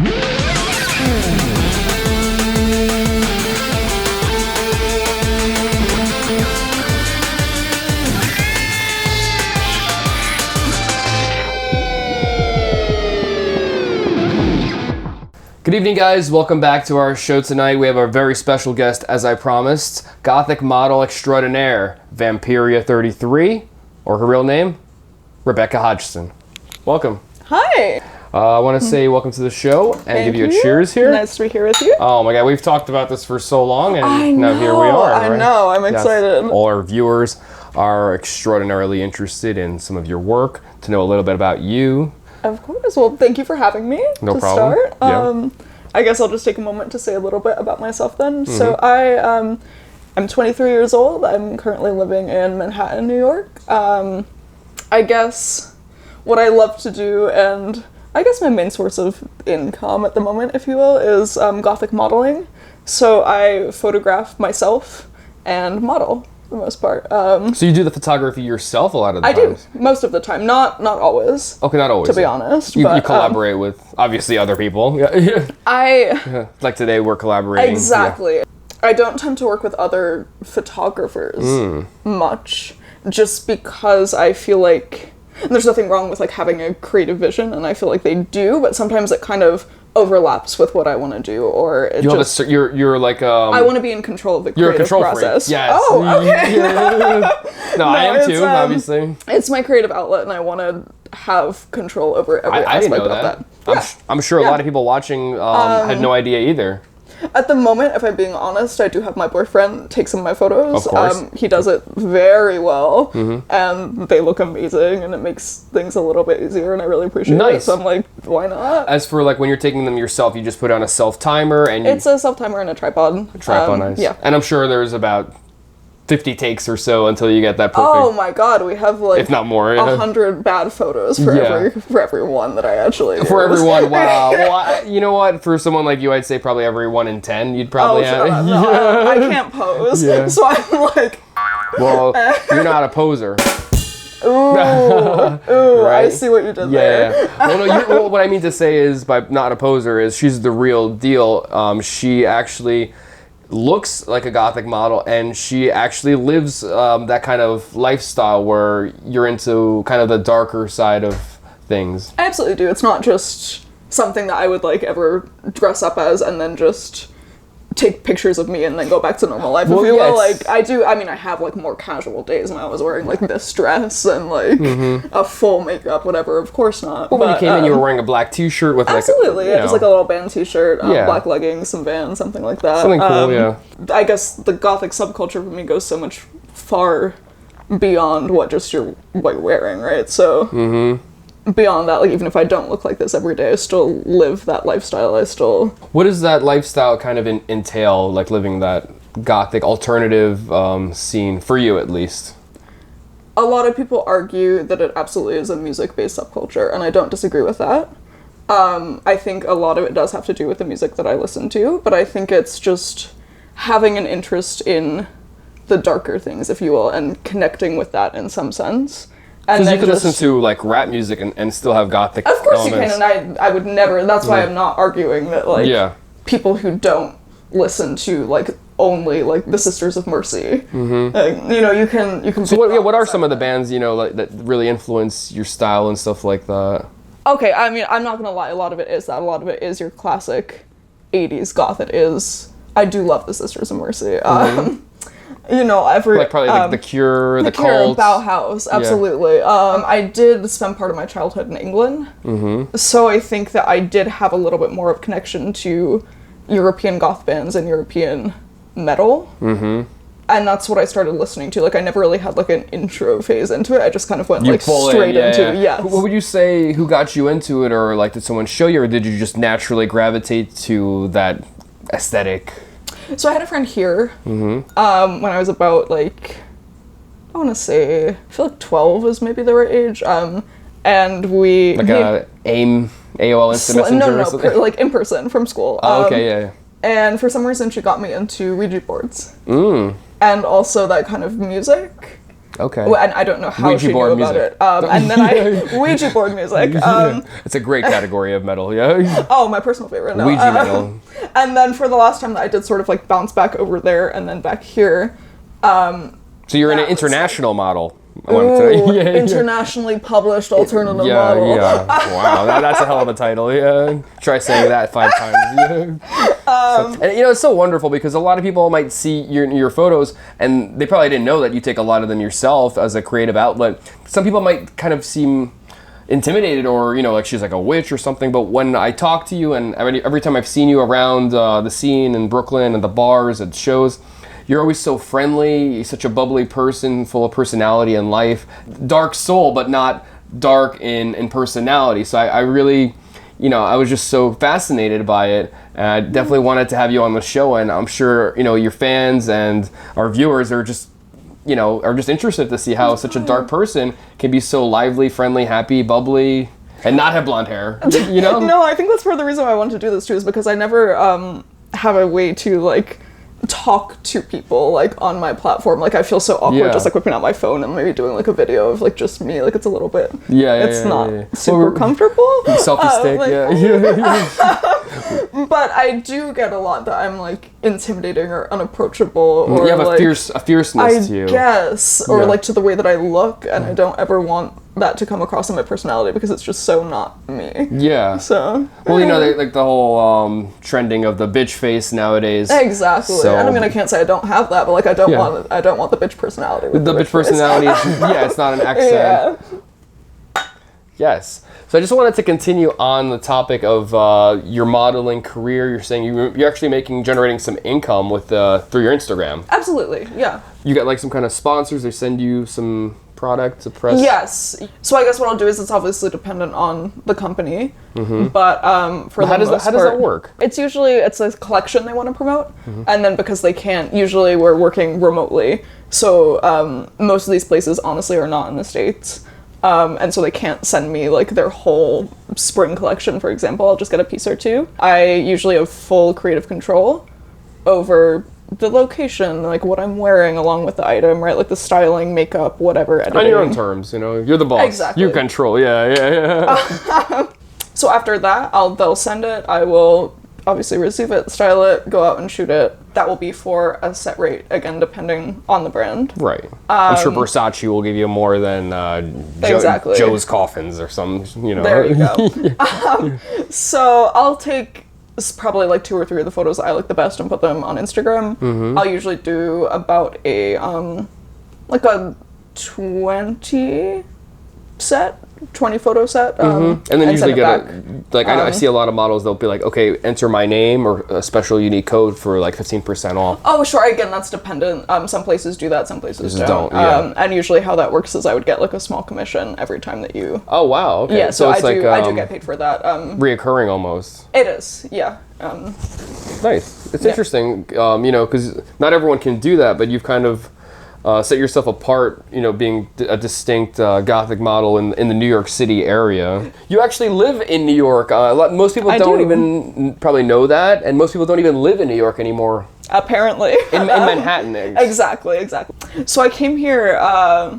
Good evening, guys. Welcome back to our show tonight. We have our very special guest, as I promised, Gothic model extraordinaire, Vampiria33, or her real name, Rebecca Hodgson. Welcome. Hi. I want to say welcome to the show and Thank give you a you. cheers here. Nice to be here with you. Oh my God, we've talked about this for so long, and I now here we are. I right? know. I'm excited. All our viewers are extraordinarily interested in some of your work, to know a little bit about you. Of course. Well, thank you for having me. No to problem. Start. Yeah. I guess I'll just take a moment to say a little bit about myself then. So I'm 23 years old. I'm currently living in Manhattan, New York. I guess what I love to do, and I guess my main source of income at the moment, if you will, is Gothic modeling. So I photograph myself and model for the most part. So you do the photography yourself a lot of the I times? do, most of the time. Not always. Okay, not always. To be honest. You but, collaborate with, obviously, other people. Yeah. Like today, we're collaborating. Exactly. Yeah. I don't tend to work with other photographers much, just because I feel like, and there's nothing wrong with like having a creative vision, and I feel like they do, but sometimes it kind of overlaps with what I want to do, or it you're like I want to be in control of the you're a creative control process. freak. Yes. Oh, okay. No, I am too, obviously. It's my creative outlet, and I want to have control over every I didn't aspect know of that. that. I'm sure a lot of people watching had no idea either. At the moment, if I'm being honest, I do have my boyfriend take some of my photos. Of course. He does it very well, and they look amazing, and it makes things a little bit easier, and I really appreciate it. So I'm like, why not? As for like when you're taking them yourself, you just put on a self-timer and... It's a self-timer and a tripod. Nice. Yeah. And I'm sure there's about 50 takes or so until you get that perfect. Oh my God, we have like, if not more, 100 bad photos for every one that I actually use. For everyone, wow. Well, you know what? For someone like you, I'd say probably every 1 in 10 you'd probably have. No, I can't pose, so I'm like... Well, you're not a poser. Ooh, right? I see what you did there. Yeah. Well, what I mean to say is, by not a poser, is she's the real deal. She actually looks like a Gothic model, and she actually lives that kind of lifestyle where you're into kind of the darker side of things. I absolutely do. It's not just something that I would like ever dress up as and then just take pictures of me and then go back to normal life. If you will, like I do. I mean, I have like more casual days when I was wearing like this dress and like a full makeup, whatever. Of course not. Well, when you came in, you were wearing a black T-shirt with absolutely, like just like a little band T-shirt, black leggings, some Vans, something like that. Something cool, yeah. I guess the Gothic subculture for me goes so much far beyond what you're wearing, right? So. Beyond that, like even if I don't look like this every day, I still live that lifestyle. What does that lifestyle kind of entail, like living that Gothic alternative scene, for you at least? A lot of people argue that it absolutely is a music-based subculture, and I don't disagree with that. I think a lot of it does have to do with the music that I listen to, but I think it's just having an interest in the darker things, if you will, and connecting with that in some sense. Because you could listen to like rap music and still have Gothic elements. Of course you can, and I would never, that's why I'm not arguing that like people who don't listen to like only like the Sisters of Mercy, like, you can So what are some of the bands, like, that really influence your style and stuff like that? Okay, I mean, I'm not gonna lie, a lot of it is that. A lot of it is your classic 80s goth. I do love the Sisters of Mercy. Like probably like The Cure, the Cult. Bauhaus, absolutely. Yeah. I did spend part of my childhood in England, so I think that I did have a little bit more of connection to European goth bands and European metal, and that's what I started listening to. Like, I never really had like an intro phase into it. I just kind of went straight into it. Yeah. What would you say? Who got you into it, or like did someone show you, or did you just naturally gravitate to that aesthetic? So I had a friend here when I was about like, I want to say, I feel like 12 is maybe the right age. And we... Like AOL Instant Messenger or something? No, like in person from school. Oh, okay, yeah. And for some reason she got me into Ouija boards. And also that kind of music. Okay. And I don't know how Ouija she knew board about music. it. And then Ouija board music. It's a great category of metal, yeah. Oh, my personal favorite. No. Ouija metal. And then for the last time that I did sort of like bounce back over there and then back here. So you're an international model. Internationally published alternative model. Yeah. Wow, that's a hell of a title. Yeah. Try saying that 5 times. Yeah. And it's so wonderful because a lot of people might see your photos and they probably didn't know that you take a lot of them yourself as a creative outlet. Some people might kind of seem intimidated or like she's like a witch or something, but when I talk to you and every time I've seen you around the scene in Brooklyn and the bars and shows, you're always so friendly. You're such a bubbly person, full of personality and life. Dark soul, but not dark in personality. So I really, I was just so fascinated by it. And I definitely wanted to have you on the show. And I'm sure, your fans and our viewers are just, are just interested to see how such a dark person can be so lively, friendly, happy, bubbly, and not have blonde hair, No, I think that's part of the reason why I wanted to do this too, is because I never have a way to like talk to people like on my platform. Like I feel so awkward just like whipping out my phone and maybe doing like a video of like just me. Like it's a little bit it's not super comfortable. Selfie stick, But I do get a lot that I'm like intimidating or unapproachable or you have like, a fierceness to you. I guess. Or like to the way that I look, and I don't ever want that to come across in my personality because it's just so not me. Yeah. So well, like the whole trending of the bitch face nowadays. Exactly. So, and I mean, I can't say I don't have that, but like I don't want the bitch personality. With the bitch personality. It's not an accent. Yeah. Yes. So I just wanted to continue on the topic of your modeling career. You're saying you're actually generating some income with through your Instagram. Absolutely. Yeah. You got like some kind of sponsors. They send you some product to press. Yes. So I guess what I'll do is it's obviously dependent on the company, but for how does that work? It's a collection they want to promote, and then because they can't, usually we're working remotely. So most of these places honestly are not in the States. And so they can't send me like their whole spring collection, for example. I'll just get a piece or two. I usually have full creative control over the location, like what I'm wearing along with the item, right? Like the styling, makeup, whatever, editing. On your own terms, you're the boss. Exactly. You control, yeah. So after that, they'll send it. I will obviously receive it, style it, go out and shoot it. That will be for a set rate, again, depending on the brand. Right. I'm sure Versace will give you more than exactly. Joe's Coffins or some, There you go. So I'll take probably like 2 or 3 of the photos I like the best and put them on Instagram. I'll usually do about a 20 photo set. And then usually get I know I see a lot of models, they'll be like, okay, enter my name or a special unique code for like 15% off. Oh, sure. Again, that's dependent. Some places do that, some places don't. Yeah. And usually how that works is I would get like a small commission every time that you... Oh, wow. Okay. Yeah, so it's I do get paid for that. Reoccurring almost. It is, yeah. Nice. It's interesting, because not everyone can do that, but you've kind of set yourself apart, being a distinct Gothic model in the New York City area. You actually live in New York. Most people don't even probably know that, and most people don't even live in New York anymore. Apparently. In Manhattan. Exactly. So I came here, I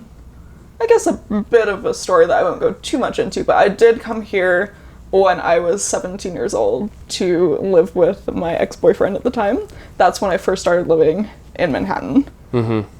guess a bit of a story that I won't go too much into, but I did come here when I was 17 years old to live with my ex-boyfriend at the time. That's when I first started living in Manhattan.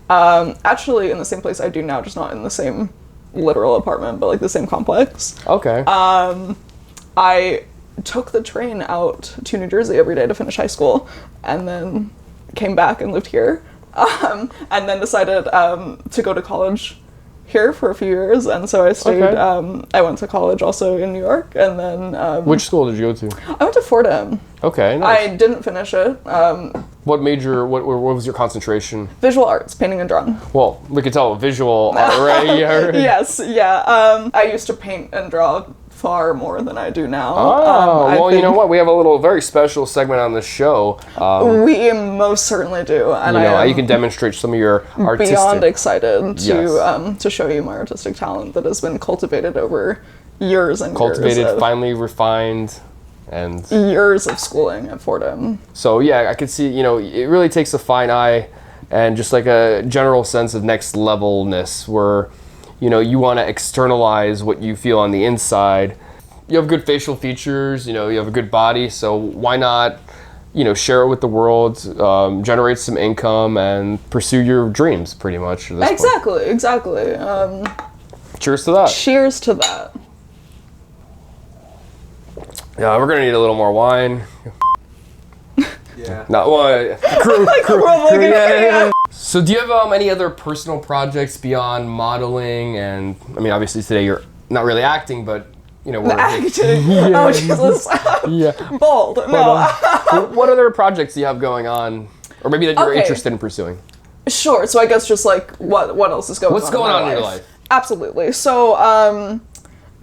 Actually in the same place I do now, just not in the same literal apartment, but like the same complex. Okay. I took the train out to New Jersey every day to finish high school, and then came back and lived here, and then decided to go to college here for a few years, and so I stayed. Okay. I went to college also in New York, and then which school did you go to? I went to Fordham. Okay, nice. I didn't finish it. What major? What was your concentration? Visual arts, painting and drawing. Well, we could tell visual art, right? Yeah. Yes, yeah. I used to paint and draw far more than I do now. Well, you know what? We have a little very special segment on the show. We most certainly do, and you can demonstrate some of your artistic. Beyond excited to show you my artistic talent that has been cultivated over years and years. Finely refined. And years of schooling at Fordham. So yeah, I could see, it really takes a fine eye and just like a general sense of next levelness where, you know, you want to externalize what you feel on the inside. You have good facial features, you know, you have a good body, so why not, you know, share it with the world, generate some income, and pursue your dreams, pretty much. At this point. Exactly. Cheers to that. Cheers to that. Yeah, we're gonna need a little more wine. Yeah. Not one. So do you have any other personal projects beyond modeling? And I mean, obviously today you're not really acting, but you know, we're Acting. Oh Jesus. yeah. Bold. No. What other projects do you have going on, or maybe that you're interested in pursuing? Sure. So I guess just like what else is going on? What's going on in your life? Absolutely. So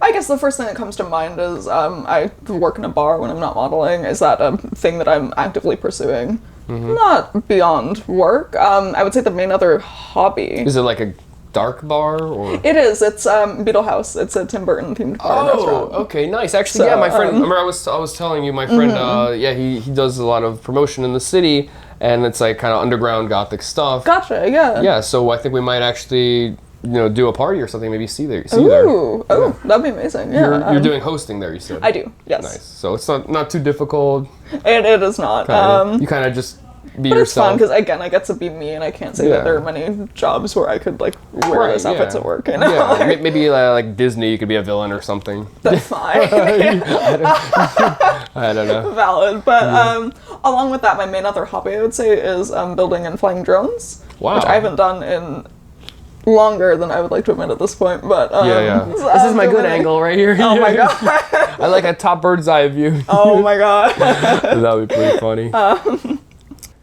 I guess the first thing that comes to mind is I work in a bar when I'm not modeling. Is that a thing that I'm actively pursuing? Not beyond work. I would say the main other hobby. Is it like a dark bar or? It is. It's Beetle House. It's a Tim Burton themed bar and restaurant. Okay, nice. Actually, yeah, my friend. Remember, I was telling you, my friend. Yeah, he does a lot of promotion in the city, and it's like kind of underground Gothic stuff. Gotcha. Yeah. Yeah. So I think we might actually, you know, do a party or something. Maybe see there. Ooh. Oh, that'd be amazing. Yeah. You're doing hosting there. You said. I do. Yes. Nice. So it's not too difficult. It is not. You kind of just be but yourself. It's fun because again, I get to be me, and I can't say that there are many jobs where I could like wear this outfit to work. You know? Yeah, maybe like Disney, you could be a villain or something. That's fine. I don't know. Valid, but along with that, my main other hobby I would say is building and flying drones. Wow. Which I haven't done in longer than I would like to admit at this point. But this is my good angle right here. Oh my god. I like a top bird's eye view. Oh my god. That would be pretty funny.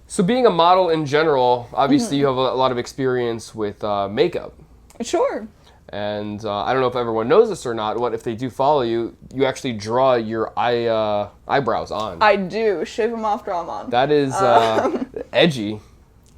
So being a model in general, obviously you have a lot of experience with makeup. Sure. And I don't know if everyone knows this or not. What if they do follow you? You actually draw your eyebrows on. I do. Shave them off, draw them on. That is edgy.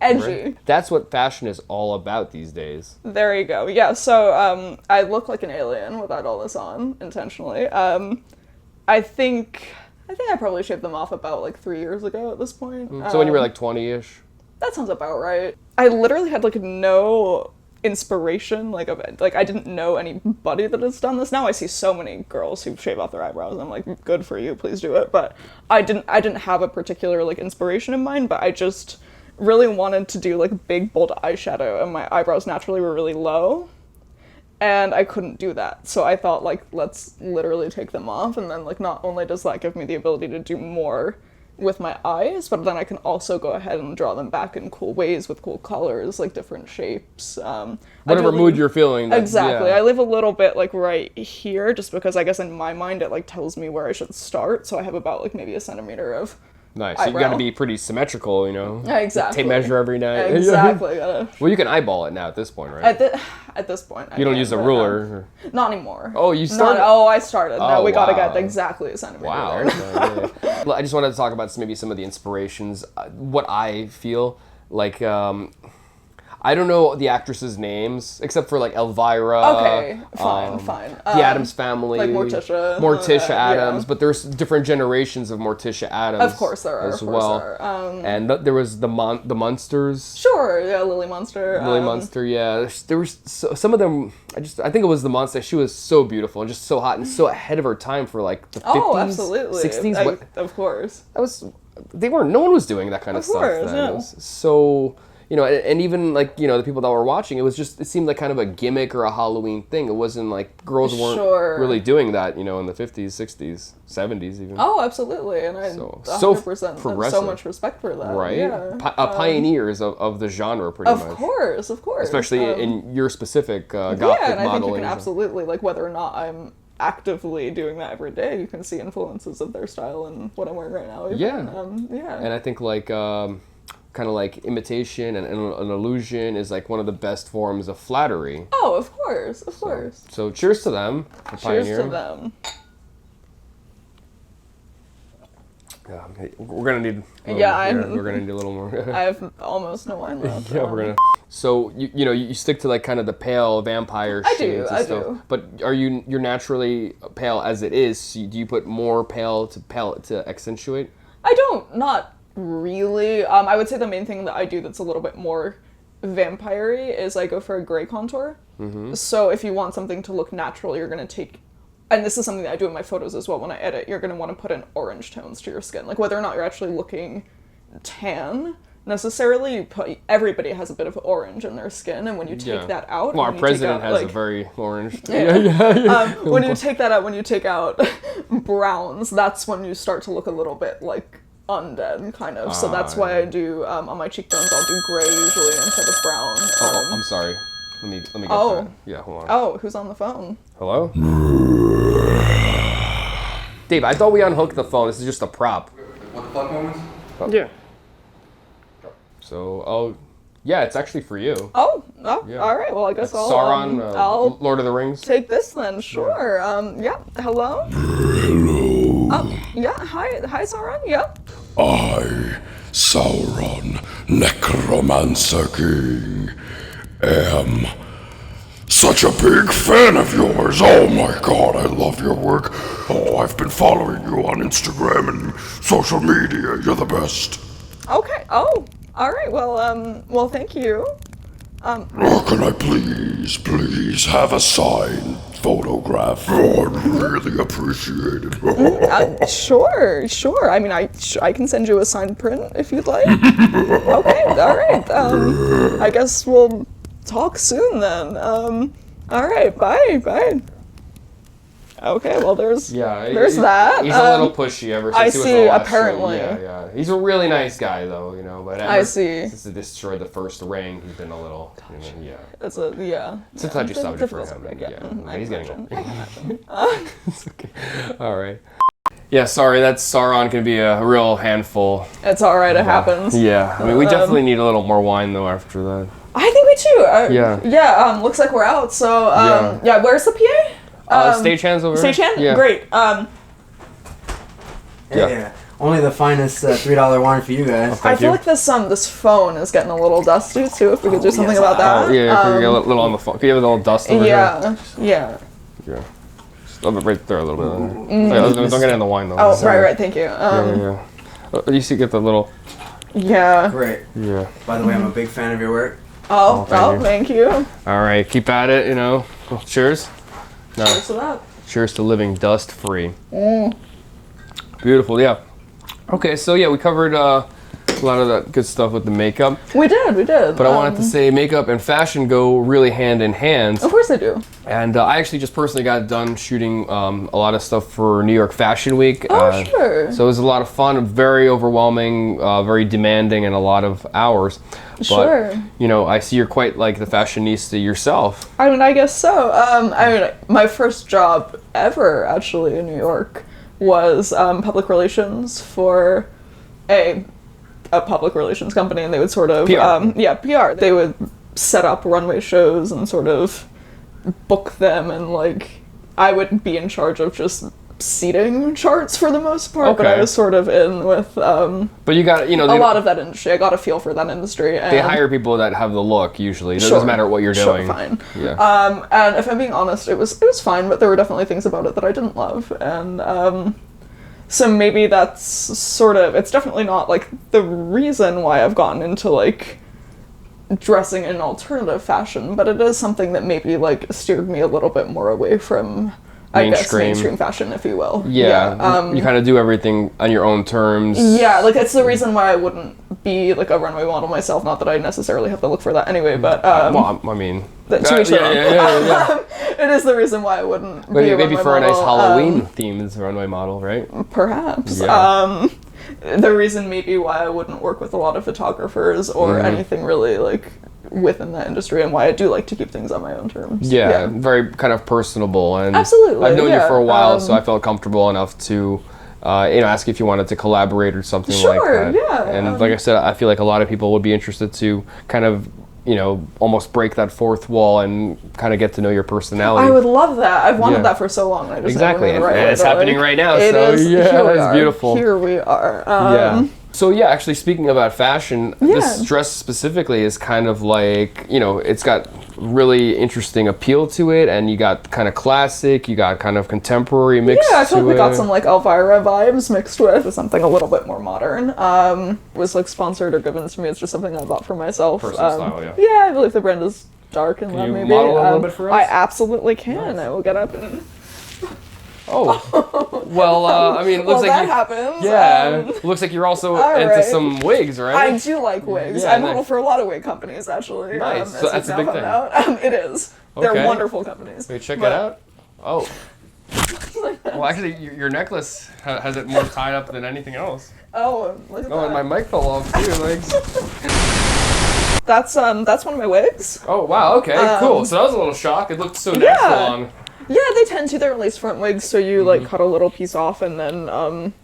Edgy. Right? That's what fashion is all about these days. There you go. Yeah. So I look like an alien without all this on intentionally. I think I probably shaved them off about like 3 years ago at this point. So when you were like 20-ish? That sounds about right. I literally had like no inspiration, like I didn't know anybody that has done this. Now I see so many girls who shave off their eyebrows and I'm like, good for you, please do it. But I didn't have a particular like inspiration in mind, but I just really wanted to do like big bold eyeshadow, and my eyebrows naturally were really low. And I couldn't do that. So I thought, like, let's literally take them off. And then, like, not only does that give me the ability to do more with my eyes, but then I can also go ahead and draw them back in cool ways with cool colors, like different shapes. Whatever mood you're feeling. Exactly. Yeah. I live a little bit, like, right here, just because I guess in my mind it, like, tells me where I should start. So I have about, like, maybe a centimeter of Nice. So you got to be pretty symmetrical, you know. Yeah, exactly. Tape measure every night. Exactly. Well, you can eyeball it now at this point, right? At this point. You don't use a ruler. Not anymore. Oh, you started? I started. Oh, no, we got to get exactly a centimeter. Wow. There. Well, I just wanted to talk about maybe some of the inspirations. What I feel like. I don't know the actresses' names except for like Elvira. Okay, fine. The Addams Family, like Morticia Addams, but there's different generations of Morticia Addams. Of course there are. As well, and there was the Munsters. Sure, yeah, Lily Munster. Lily Munster, yeah. There was some of them. I think it was the Munster. She was so beautiful and just so hot and so ahead of her time for like the 50s, oh, absolutely, 60s. Of course. No one was doing that kind of stuff then. Yeah. It was so. You know, and even like, you know, the people that were watching, it seemed like kind of a gimmick or a Halloween thing. It wasn't like girls weren't really doing that, you know, in the 50s, 60s, 70s even. Oh, absolutely. And I 100% have so much respect for that. Right? Yeah. Pioneers of the genre, pretty much. Of course. Especially in your specific Gothic modeling. Yeah, and I think you can absolutely, like, whether or not I'm actively doing that every day, you can see influences of their style in what I'm wearing right now. Even. Yeah. And I think like... kind of like imitation and an illusion is like one of the best forms of flattery. Oh, of course. So cheers to them. Cheers to them. We're gonna need. We're gonna need a little more. I have almost no wine left. Yeah, we're gonna. So you stick to like kind of the pale vampire shades and stuff. Do. But you're naturally pale as it is. So do you put more pale to accentuate? I don't. Not really. I would say the main thing that I do that's a little bit more vampire-y is I go for a gray contour. So if you want something to look natural, you're going to take, and this is something that I do in my photos as well when I edit, you're going to want to put in orange tones to your skin. Like whether or not you're actually looking tan necessarily, everybody has a bit of orange in their skin, and when you take that out, well, our president has a very orange. When you take that out, when you take out browns, that's when you start to look a little bit like undead, kind of. So that's why I do on my cheekbones, I'll do gray usually instead of brown. Oh, I'm sorry. Let me get that. Yeah, hold on. Oh, who's on the phone? Hello? Dave, I thought we unhooked the phone. This is just a prop. What the fuck moments? Oh. Yeah. So, yeah, it's actually for you. Oh, Yeah. All right. Well, I guess Sauron, I'll Lord of the Rings. take this then. Sure. Yeah. Hello. Hello. Yeah. Hi, Sauron. Yeah. I, Sauron, Necromancer King, am such a big fan of yours. Oh my god, I love your work. Oh, I've been following you on Instagram and social media. You're the best. Okay. Oh. All right. Well, thank you. Oh, can I please have a signed photograph? Oh, I'd really appreciate it. Sure. I mean, I can send you a signed print if you'd like. Okay. All right. I guess we'll talk soon then. All right. Bye. Okay, well, there's that. He's a little pushy ever since I he was see, the last apparently. show. Yeah. He's a really nice guy, though, you know. But I see. Since he destroyed the first ring, he's been a little, yeah. It's It's a touchy subject for him. He's getting old. It's okay. All right. Yeah, sorry, that's Sauron can be a real handful. It's all right. It happens. Yeah, I mean, we definitely need a little more wine though after that. I think we too. Yeah. Looks like we're out. So yeah. Where's the PA? Stagehand's over here. Stagehand? Yeah. Great. Yeah. Only the finest $3 wine for you guys. I feel like this phone is getting a little dusty too. If we could do something about that. Oh, yeah, can you get a little on the phone? Can you have a little dust over here? Yeah. Just a little bit right there, a little bit. Don't get it in the wine though. Oh, right. Thank you. Yeah. You see, get the little. Yeah. Great. Yeah. By the way, I'm a big fan of your work. Oh, thank you. All right, keep at it. You know. Well, cheers. No. Cheers to that. Cheers to living dust free. Beautiful. Yeah. Okay, so yeah, we covered a lot of that good stuff with the makeup. We did. But I wanted to say makeup and fashion go really hand in hand. Of course they do. And I actually just personally got done shooting a lot of stuff for New York Fashion Week. Oh, sure. So it was a lot of fun, very overwhelming, very demanding, and a lot of hours. Sure. But, you know, I see you're quite like the fashionista yourself. I mean, I guess so. I mean, my first job ever, actually, in New York was public relations for a public relations company, and they would sort of PR. They would set up runway shows and sort of book them, and like I would be in charge of just seating charts for the most part. But I was sort of in with but you got, you know, a lot of that industry. I got a feel for that industry. And they hire people that have the look usually. It doesn't matter what you're doing. Fine. Yeah. And if I'm being honest, it was fine, but there were definitely things about it that I didn't love, and so maybe that's sort of, it's definitely not like the reason why I've gotten into like dressing in alternative fashion, but it is something that maybe like steered me a little bit more away from, I guess, mainstream fashion, if you will. Yeah. You kind of do everything on your own terms. Yeah, like it's the reason why I wouldn't be like a runway model myself. Not that I necessarily have the look for that anyway, but well, I mean, to each their own. Yeah. It is the reason why I wouldn't be a maybe runway for model. a nice Halloween themed runway model, right? Perhaps. Yeah. The reason maybe why I wouldn't work with a lot of photographers or anything really like within that industry, and why I do like to keep things on my own terms. Yeah. Very kind of personable, and absolutely. I've known you for a while, so I felt comfortable enough to ask if you wanted to collaborate or something like that. Yeah. And like I said, I feel like a lot of people would be interested to kind of, you know, almost break that fourth wall and kind of get to know your personality. I would love that. I've wanted that for so long. I just exactly, and it's way, happening right now. It so is. yeah, that's beautiful. Here we are. So yeah, actually speaking about fashion, this dress specifically is kind of like, you know, it's got really interesting appeal to it, and you got kind of classic, you got kind of contemporary mix. Yeah, I feel like we got some like Elvira vibes mixed with something a little bit more modern. Was like sponsored or given to me. It's just something I bought for myself. Personal style, yeah. Yeah, I believe the brand is dark and Can you maybe. model a little bit for us? I absolutely can. Nice. I will get up and. Oh, well, I mean, it looks like that you, happens. yeah, looks like you're also into right. some wigs, right? I do like wigs. Yeah, I model nice. for a lot of wig companies, actually. Nice. So as that's you a big now thing. found out. It is. They're Okay. wonderful companies. Can we check it out? Oh. Well, actually, your necklace has it more tied up than anything else. Oh, look at Oh, and that. my mic fell off too. Like. That's one of my wigs. Oh wow. Okay. Cool. So that was a little shock. It looked so natural Yeah. on. Yeah, they tend to. They're lace front wigs, so you like cut a little piece off, and then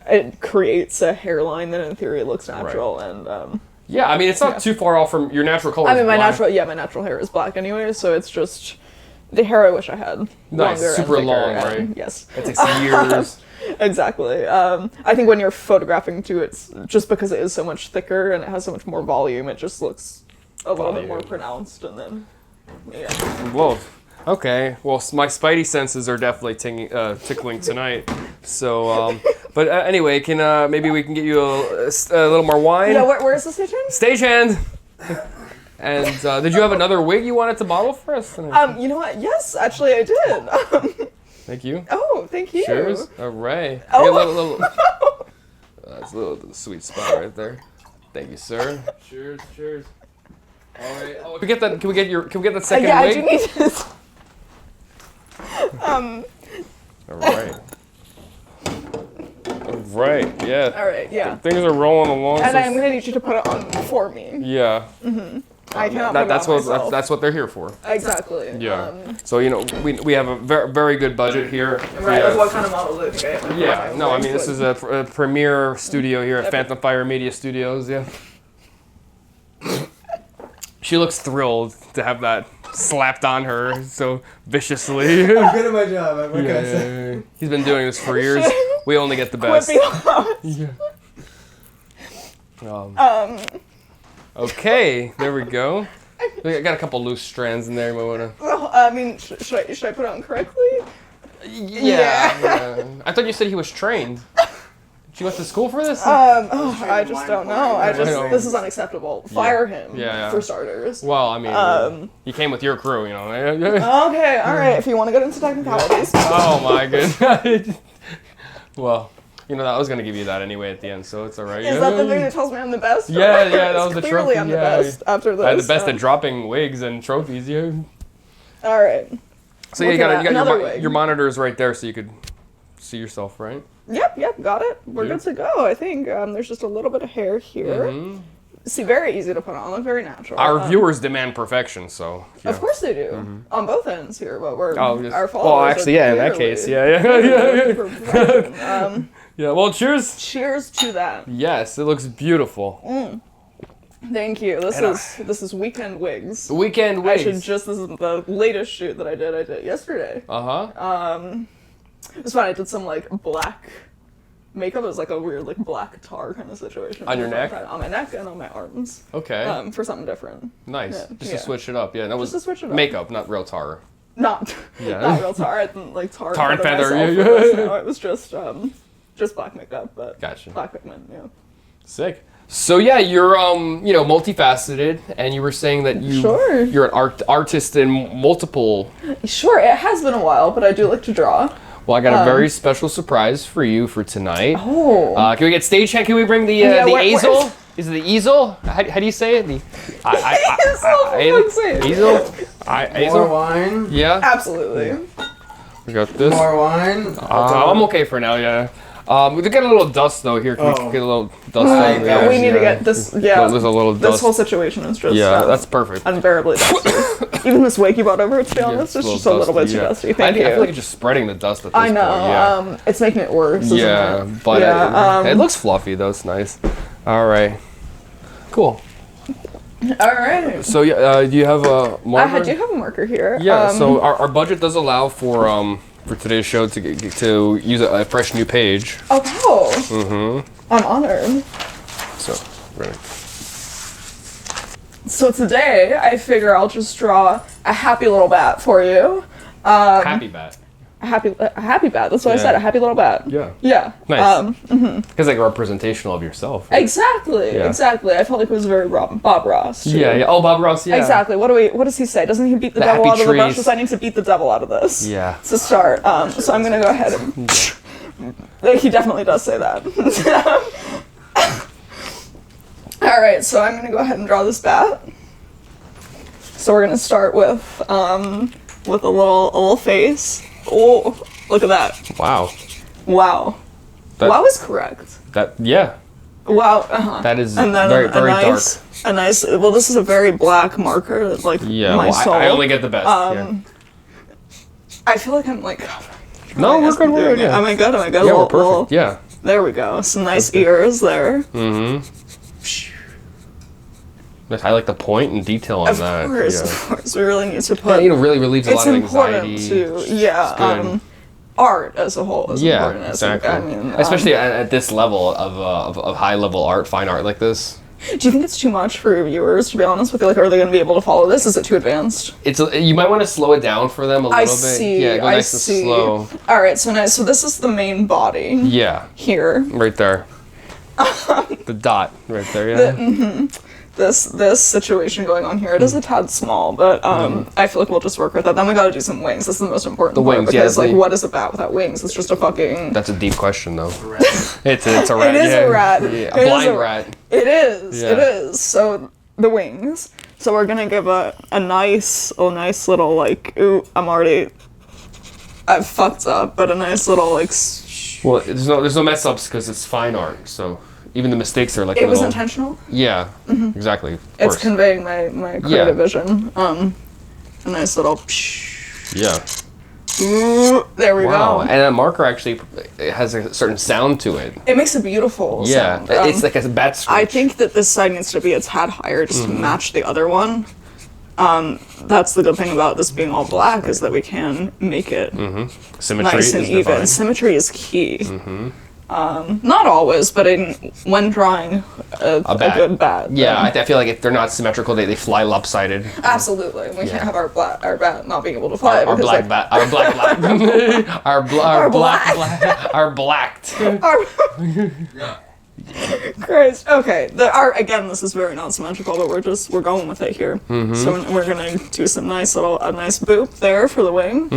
it creates a hairline that in theory looks natural. And Yeah. I mean, it's not too far off from your natural color. I mean, my natural hair is black anyway, so it's just the hair I wish I had. Nice, Longer super and thicker, long, and- right? Yes. It takes years. Exactly. I think when you're photographing too, it's just because it is so much thicker and it has so much more volume, it just looks a little bit more pronounced, and then Whoa. Okay. Well, my spidey senses are definitely tickling tonight. So, but anyway, can maybe we can get you a little more wine? yeah. Where's the stagehand? Stagehand. And did you have another wig you wanted to model for us? You know what? Yes, actually, I did. Thank you. Oh, thank you. Cheers. All right. Oh. Hey, little, that's a little sweet spot right there. Thank you, sir. Cheers. Cheers. All right. Oh, can we get that? Can we get that second yeah, wig? I do need this. All right. All right. Yeah. All right, yeah. Things are rolling along. And so- I'm gonna need you to put it on for me. Yeah. I cannot put it That's on what myself. that's what they're here for. Exactly. Yeah. So you know we have a very good budget here. Right. Yeah. Like what kind of model do you think I am? Yeah, no, I mean, this is a premier studio here at Phantom Fire Media Studios, yeah. She looks thrilled to have that slapped on her so viciously. I'm good at my job. What can I say? Yeah. He's been doing this for years. We only get the best. Okay, there we go. I got a couple loose strands in there. You might wanna... Well, I mean, should I put it on correctly? Yeah. I thought you said he was trained. Did you went to school for this? I just don't know. know. This is unacceptable. Fire him, Yeah. for starters. Well, I mean, he came with your crew, you know. Okay, alright, if you want to get into technicalities. Oh my goodness. Well, you know, I was gonna give you that anyway at the end, so it's alright. Is that the thing that tells me I'm the best? Yeah, that was the Clearly trophy. I'm the Yeah. best after this. I'm the best at dropping wigs and trophies, yeah. Alright. So yeah, you Look at got another wig. your monitors right there, so you could see yourself, right? Yep, got it. We're good to go, I think. There's just a little bit of hair here. See, very easy to put on, look very natural. Our viewers demand perfection, so. Yeah. Of course they do. On both ends here, but we're yes. our followers. Well, actually, yeah, in that case, yeah. Yeah, well, cheers. Cheers to that. Yes, it looks beautiful. Thank you. This is Weekend Wigs. Weekend wigs. This is the latest shoot that I did yesterday. It was fun. I did some like black makeup. It was like a weird like black tar kind of situation. On your neck? On my neck and on my arms. Okay. For something different. Nice. Yeah, Just yeah. to switch it up. Yeah, that was to switch it up. makeup, not real tar. Not real tar. I didn't like tar Tar and feather, myself yeah. for this. No, it was just black makeup, but Gotcha. black pigment, yeah. Sick. So yeah, you're multifaceted, and you were saying that you're an artist in multiple. Sure, it has been a while, but I do like to draw. Well, I got a very special surprise for you for tonight. Oh. Can we get stagehand? Can we bring the easel? Is it the easel? How do you say it? Easel? More wine. Yeah. Absolutely. We got this. More wine. I'm okay for now. Yeah. We did get a little dust though here. Can we get a little dust? on yeah, there? We need to get this. Yeah. There's a little This dust. whole situation is just That's perfect. unbearably dusty. Even this wig you brought over, to be honest, it's just a little bit too dusty. Thank you. I feel like it's just spreading the dust at this I know. point. Yeah. It's making it worse. Isn't Yeah, it? but Yeah, it looks fluffy though. It's nice. All right. Cool. All right. So do you have a marker? I do have a marker here. Yeah. So our budget does allow for for today's show to use a fresh new page. Oh wow. Mm-hmm. I'm honored. So, ready. So today, I figure I'll just draw a happy little bat for you. Happy bat. A happy bat. That's what I Yeah. said. A happy little bat. Yeah. Yeah. Nice. Because like a representational of yourself. Right? Exactly. Yeah. Exactly. I felt like it was very Bob Ross. Too. Yeah. Oh, Bob Ross. Yeah. Exactly. What does he say? Doesn't he beat the devil happy out of the trees. bushes? I need to beat the devil out of this. Yeah. To start. So I'm gonna go ahead and. He definitely does say that. All right. So I'm gonna go ahead and draw this bat. So we're gonna start with a little face. Oh, look at that! Wow. Wow. That- Wow is correct. Yeah. Wow. That is And then very a dark. nice. Well, this is a very black marker. That's like Yeah. my Well, soul. I only get the best. Yeah. I feel like I'm like. No, we're good. We're good. Yeah. Am I good? Am I good? Yeah, we're Well, perfect. Yeah. there we go. Some nice ears there. Mm-hmm. I like the point and detail on Of that. course, Yeah. of course. We really need to Yeah, put. really relieves a It's lot of important anxiety. to, yeah. good. Art as a whole is Yeah, important. exactly. I mean, especially at this level of high level art, fine art like this. do you think it's too much for your viewers? To be honest with you, like, are they going to be able to follow this? Is it too advanced? You might want to slow it down for them a little I bit. see. Yeah, go I nice see. and slow. All right, so nice. So this is the main body Yeah, here. right there. The dot right there. Yeah. This situation going on here. It is a tad small, but I feel like we'll just work with that. Then we got to do some wings. This is the most important part, wings, yeah, because like, the- what is a bat without wings? It's just a fucking. That's a deep question though. It's a rat. It is yeah. a rat. Yeah, It a is blind a- rat. It is. Yeah. It is. So the wings. So we're gonna give a nice little like. Ooh, I've fucked up, but a nice little like. Well, there's no mess ups because it's fine art. So even the mistakes are like It a was little. intentional. Yeah, exactly. Of It's course. conveying my creative vision. A nice little. Yeah. Ooh, there we Wow. go. And that marker actually has a certain sound to it. It makes a beautiful Yeah. sound. It's like a bat screech. I think that this side needs to be a tad higher just to match the other one. That's the good thing about this being all black is that we can make it Symmetry nice and is even. defined. Symmetry is key. Not always, but when drawing a bat. good bat. Yeah, then I feel like if they're not symmetrical, they fly lopsided. absolutely. We Yeah. can't have our bat not being able to fly. Our because, black like, bat, our black, our blacked. Christ. Okay. Again, this is very non-symmetrical, but we're going with it here. So we're gonna do a nice boop there for the wing.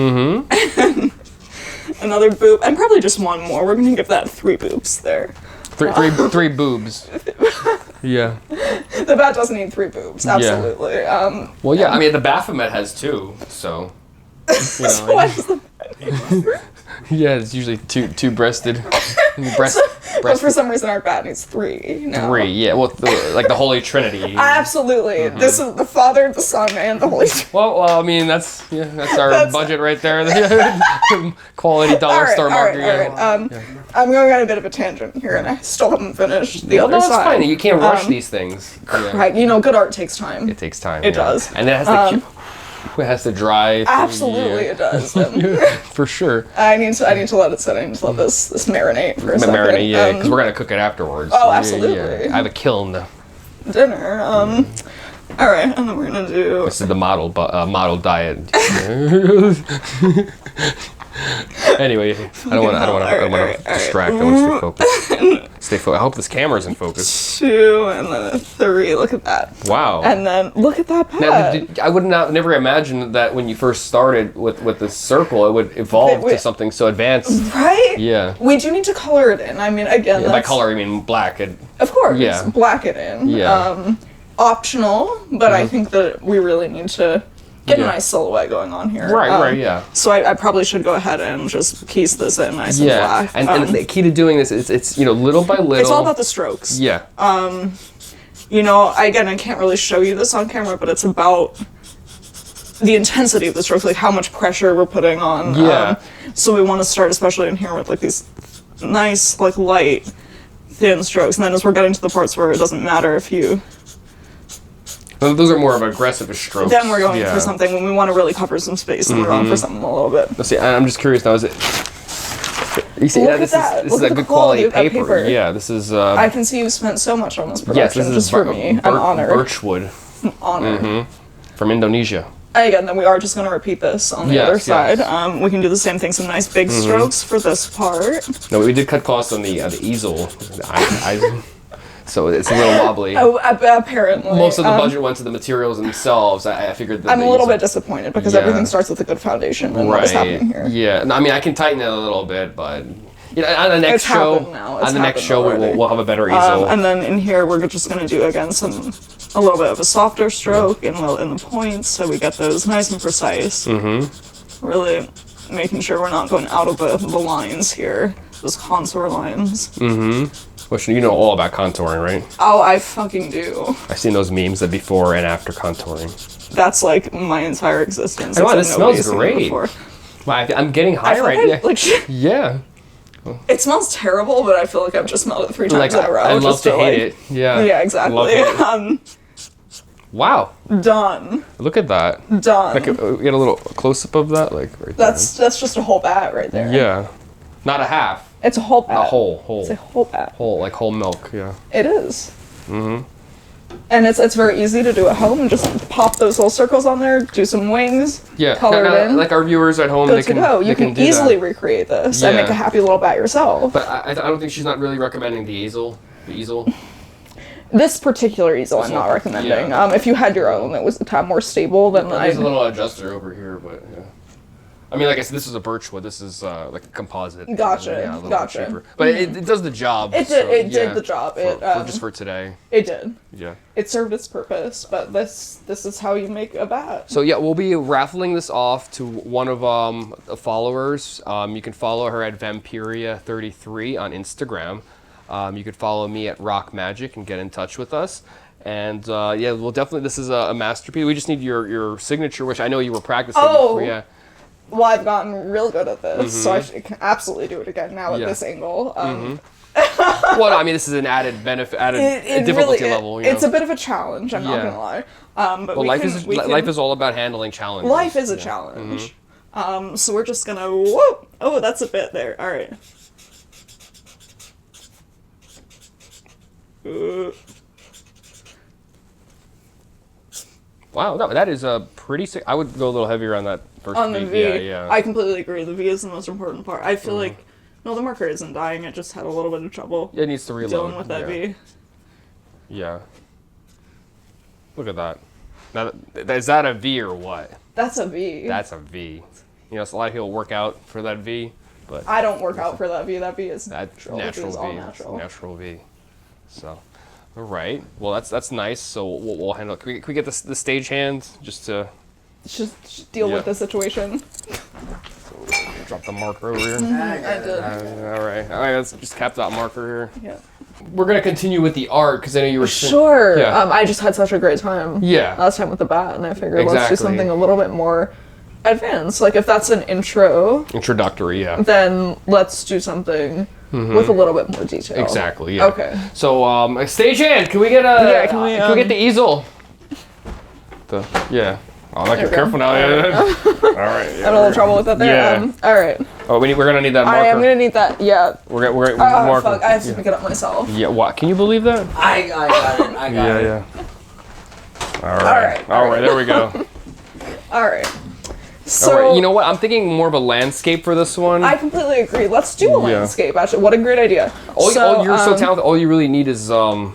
Another boop, and probably just one more. We're gonna give that 3 boops there. Three boobs. Yeah. The bat doesn't need 3 boobs. Absolutely. Well, yeah. I mean, the Baphomet has 2, so. You know, What is the yeah, it's usually two breasted. But for some reason, our bat needs 3. No. 3. Yeah. Well, like the Holy Trinity. Absolutely. This is the Father, the Son, and the Holy Spirit. Well, I mean that's our budget right there. Quality dollar store marker. I'm going on a bit of a tangent here, and I still haven't finished the other No, it's side. fine. You can't rush these things. Yeah. Right. You know, good art takes time. It takes time. It does. And it has to. It has to dry. Absolutely, it does. For sure. I need to let it sit. I need to let this marinate for a second. Marinate, yeah, because we're gonna cook it afterwards. Oh, Yeah, absolutely. yeah. I have a kiln. Dinner. All right, and then we're gonna do. This is the model diet. Anyway, I don't want to distract. I want to stay focused. Stay focused. I hope this camera's in focus. 2 and then a 3. Look at that. Wow. And then look at that Now, pad. I would never imagine that when you first started with this circle, it would evolve to something so advanced. Right? Yeah. We do need to color it in. I mean, again, By that's, color, I mean black. of course, Yeah. black it in. Yeah. Optional, but I think that we really need to get a Yeah. nice silhouette going on here. Right, yeah. So I probably should go ahead and just piece this in nice and Yeah. black. And the key to doing this is it's little by little. it's all about the strokes. Yeah. You know, again, I can't really show you this on camera, but it's about the intensity of the strokes, like how much pressure we're putting on. Yeah. So we want to start, especially in here, with like these nice, like light, thin strokes, and then as we're getting to the parts where it doesn't matter if you Those are more of aggressive strokes. Then we're going for something when we want to really cover some space, and we're going for something a little bit. Let's see, I'm just curious now, is it... You see, Look this at that. is Look a at the good quality quality of that paper. paper. Yeah, this is... I can see you've spent so much on this yes, production, this is just for me. I'm honored. Birchwood. I'm honored. From Indonesia. Again, then we are just going to repeat this on the other side. Yes. We can do the same thing, some nice big strokes for this part. No, we did cut costs on the easel. So it's a little wobbly. Oh, apparently. Most of the budget went to the materials themselves. I figured that I'm a little bit disappointed because everything starts with a good foundation and what's happening here. Yeah, no, I mean I can tighten it a little bit, but you know, on the next It's show, happened now. It's on the next happened show already. we'll have a better easel. And then in here we're just going to do again a little bit of a softer stroke in the points, so we get those nice and precise. Really making sure we're not going out of the lines here, those contour lines. Which you know all about contouring, right? Oh, I fucking do. I've seen those memes of before and after contouring. That's like my entire existence. Oh, this except smells nobody's seen it great. before. Wow, I'm getting high I feel right like now. like Yeah. it smells terrible, but I feel like I've just smelled it 3 times Like in a row. I love just to hate it. Yeah. Yeah, Love exactly. it. Wow. Done. Look at that. Done. Like, we get a little close up of that, like right That's just a whole bat right there. there. Yeah. Not a half. It's a whole bat. A whole. It's a whole bat. Whole, like whole milk, yeah. It is. And it's very easy to do at home and just pop those little circles on there, do some wings, Yeah. color it in. Like our viewers at home, Good they to can go. You they can do easily that. recreate this and make Yeah. a happy little bat yourself. But I don't think she's not really recommending the easel. The easel. This particular easel I'm not one, recommending. yeah. If you had your own that was a tad more stable, then There's a I... little adjuster over here, but yeah. I mean, like I said, this is a birchwood. This is like a composite. Gotcha, Yeah, a little gotcha. cheaper. But it does the job. It so, did yeah, the job. For just for today. It did. Yeah. It served its purpose, but this is how you make a bat. So yeah, we'll be raffling this off to one of the followers. You can follow her at Vampiria33 on Instagram. You could follow me at Rock Magic and get in touch with us. And yeah, well, definitely this is a masterpiece. We just need your signature, which I know you were practicing. Oh. Before, yeah. Well, I've gotten real good at this, so I can absolutely do it again now at Yeah. this angle. Well, no, I mean, this is an added benefit, difficulty really, level. You it's know? a bit of a challenge. I'm not Yeah. gonna lie. But Well, life life is all about handling challenges. life is a challenge. So we're just gonna whoop. Oh, that's a bit there. All right. Wow, that is a pretty sick. I would go a little heavier on that first On the V. V, Yeah, yeah. I completely agree. The V is the most important part. I feel like no, the marker isn't dying. It just had a little bit of trouble It needs to reload. dealing with that yeah. V. Yeah. Look at that. Now, is that a V or what? That's a V. That's a V. You know, so a lot of people work out for that V, but I don't work out for that V. That V is that's natural. natural That V is V. all It's natural. natural V. So, all right. Well, that's nice. So we'll handle. Can we get the stage hand just to Just deal Yeah. with the situation. drop the marker over here? I did. All right. Let's just cap that marker here. Yeah. We're gonna continue with the art because I know you were Sure. Yeah. I just had such a great time. Yeah. Last time with the bat, and I figured let's Exactly. do something a little bit more advanced. Like if that's an intro, Introductory. Yeah. then let's do something with a little bit more detail. Exactly. Yeah. Okay. So, stage can we get Yeah, can we, get the easel? Yeah. Oh, like you're There we careful now. Yeah. All right. Had a little trouble with that there. Yeah. All right. Oh, we're gonna need that marker. I am gonna need that. Yeah. We're Oh, marker. fuck. I have to pick it up myself. Yeah. What? Can you believe that? I got it. I got it. Yeah. All right. All right. There we go. All right. So All right. You know what? I'm thinking more of a landscape for this one. I completely agree. Let's do a Yeah. landscape. Actually, what a great idea. You're so talented. All you really need is a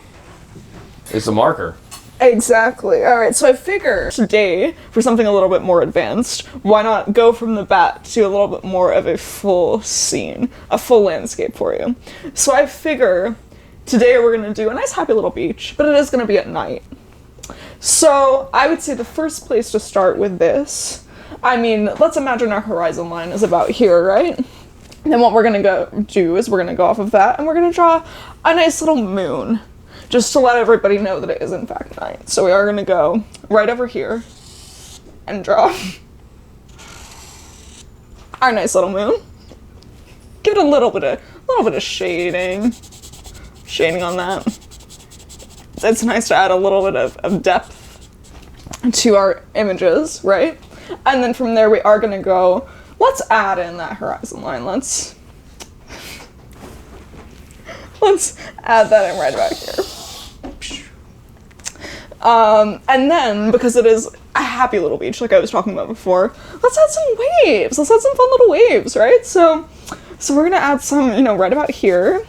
marker. Exactly. All right, so I figure today, for something a little bit more advanced, why not go from the bat to a little bit more of a full scene, a full landscape for you. So I figure today we're going to do a nice happy little beach, but it is going to be at night. So I would say the first place to start with this, I mean, let's imagine our horizon line is about here, right? And then what we're going to do is we're going to go off of that and we're going to draw a nice little moon. Just to let everybody know that it is in fact night. So we are gonna go right over here and draw our nice little moon. Give it a little bit of shading on that. It's nice to add a little bit of depth to our images, right? And then from there we are going to go, let's add in that horizon line. Let's add that in right about here. And then, because it is a happy little beach, like I was talking about before, let's add some waves. Let's add some fun little waves, right? So we're gonna add some, right about here.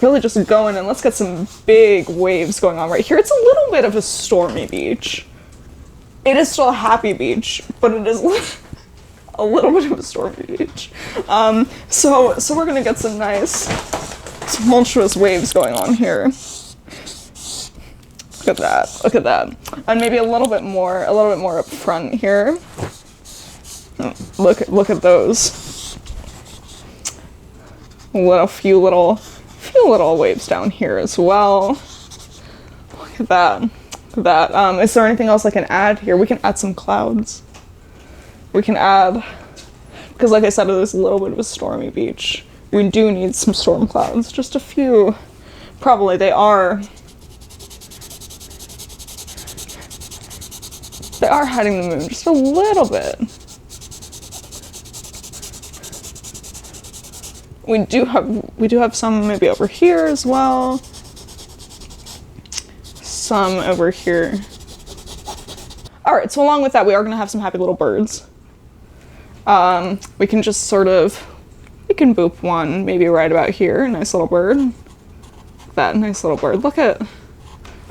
Really just go in and let's get some big waves going on right here. It's a little bit of a stormy beach. It is still a happy beach, but it is a little bit of a stormy beach. So we're gonna get some nice, tumultuous waves going on here. Look at that. And maybe a little bit more up front here. Look at those. Few little waves down here as well. Look at that. Is there anything else I can add here? We can add some clouds. We can add, because like I said, it is a little bit of a stormy beach. We do need some storm clouds. Just a few. Probably they are hiding the moon just a little bit. We do have some maybe over here as well. Some over here. All right, so along with that, we are gonna have some happy little birds. We can just we can boop one maybe right about here. Nice little bird. That nice little bird. Look at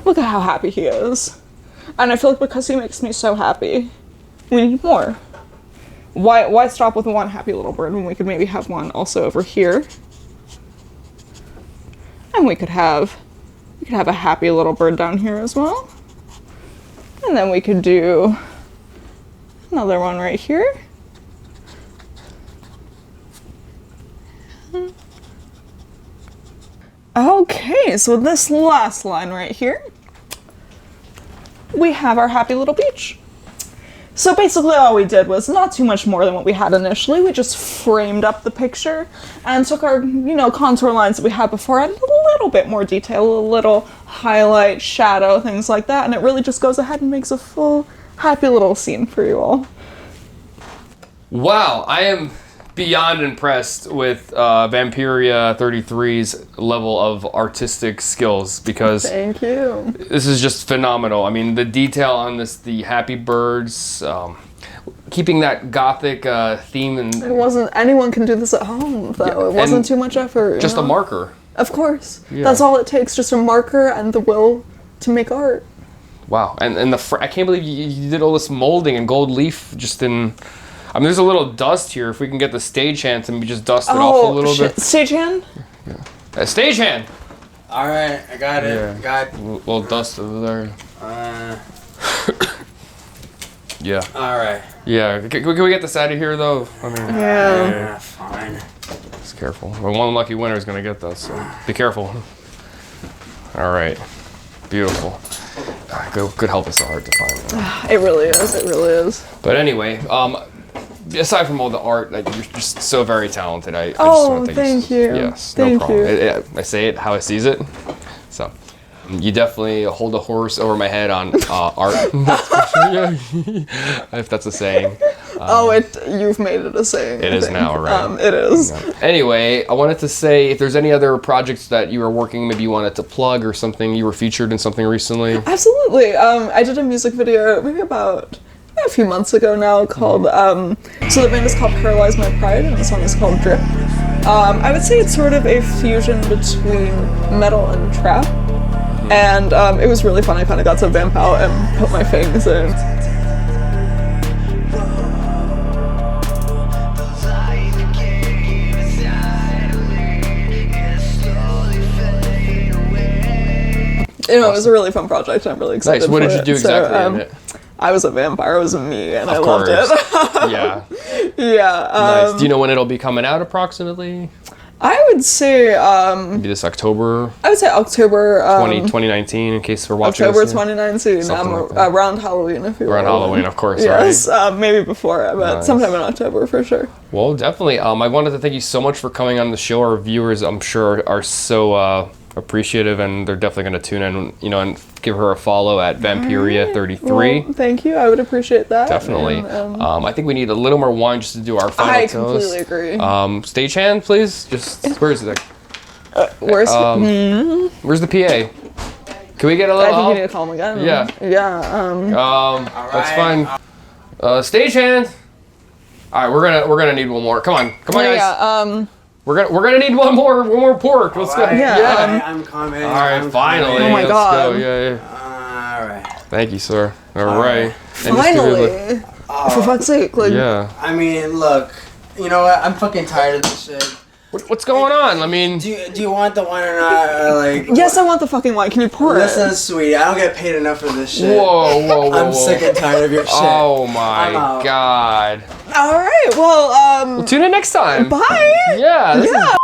how happy he is. And I feel like because he makes me so happy, we need more. Why stop with one happy little bird when we could maybe have one also over here? And we could have a happy little bird down here as well. And then we could do another one right here. Okay, so this last line right here, we have our happy little beach. So basically all we did was not too much more than what we had initially. We just framed up the picture and took our, contour lines that we had before, added a little bit more detail, a little highlight, shadow, things like that, and it really just goes ahead and makes a full, happy little scene for you all. Wow, I am beyond impressed with Vampiria33's level of artistic skills, because Thank you. This is just phenomenal. I mean, the detail on this, the happy birds, keeping that Gothic theme, and It wasn't, anyone can do this at home, though. Yeah, it wasn't too much effort. just a marker. Of course. Yeah. That's all it takes, just a marker and the will to make art. Wow, and I can't believe you did all this molding and gold leaf just in. I mean, there's a little dust here. If we can get the stagehand and we just dust it off a little bit. Stagehand? Yeah. Stagehand! All right, I got it. Yeah. I got. A little dust over there. Yeah. All right. Yeah. Can we get this out of here, though? I mean. Yeah. Fine. Just careful. Well, one lucky winner is going to get this, so be careful. All right. Beautiful. Could help us so hard to find. It really is. But anyway, aside from all the art, you're just so very talented. I just Oh, want to thank you. Yes, Thank no problem. you. I say it how I sees it. So, you definitely hold a horse over my head on art. If that's a saying. You've made it a saying. It is now, right? It is. Yeah. Anyway, I wanted to say if there's any other projects that you were working, maybe you wanted to plug or something, you were featured in something recently. Absolutely. I did a music video maybe about a few months ago now called, so the band is called Paralyze My Pride and the song is called Drip. I would say it's sort of a fusion between metal and trap. And it was really fun. I kind of got to vamp out and put my fangs in. It was a really fun project. I'm really excited. Nice. What did you do exactly so, in it? I was a vampire. It was me, and I course. loved it. Yeah. Yeah. Nice. Do you know when it'll be coming out approximately? I would say. Maybe this October. I would say October. 2019, in case we're watching. October this 2019. Something like that. Around Halloween, if you will. Around Halloween, of course. Yes, Right? maybe before, but Nice. sometime in October for sure. Well, definitely. I wanted to thank you so much for coming on the show. Our viewers, I'm sure, are so appreciative, and they're definitely going to tune in, you know, and give her a follow at Vampiria33. Well, thank you. I would appreciate that. Definitely. And, I think we need a little more wine just to do our final I toast. completely agree. Stagehand, please. Just where is it? Where's Where's the PA? Can we get a I little think you help? need to call him again. Yeah. Yeah. That's fine. Stagehand. All right, we're gonna need one more. Come on, guys. Yeah. We're gonna need one more pork. Let's go. Alright, Yeah. I'm coming. All right, I'm finally. coming. Oh my Let's God. go. Yeah. Alright. Thank you, sir. All right. Finally. For fuck's sake, like. Yeah. I mean, look. You know what? I'm fucking tired of this shit. What's going on? I mean, Do you want the wine or not? Or like. Yes, I want the fucking wine. Can you pour it? Listen, sweetie. I don't get paid enough for this shit. whoa. I'm sick and tired of your shit. Oh my I'm out. God. All right. Well, Tune in next time. bye. Yeah. This is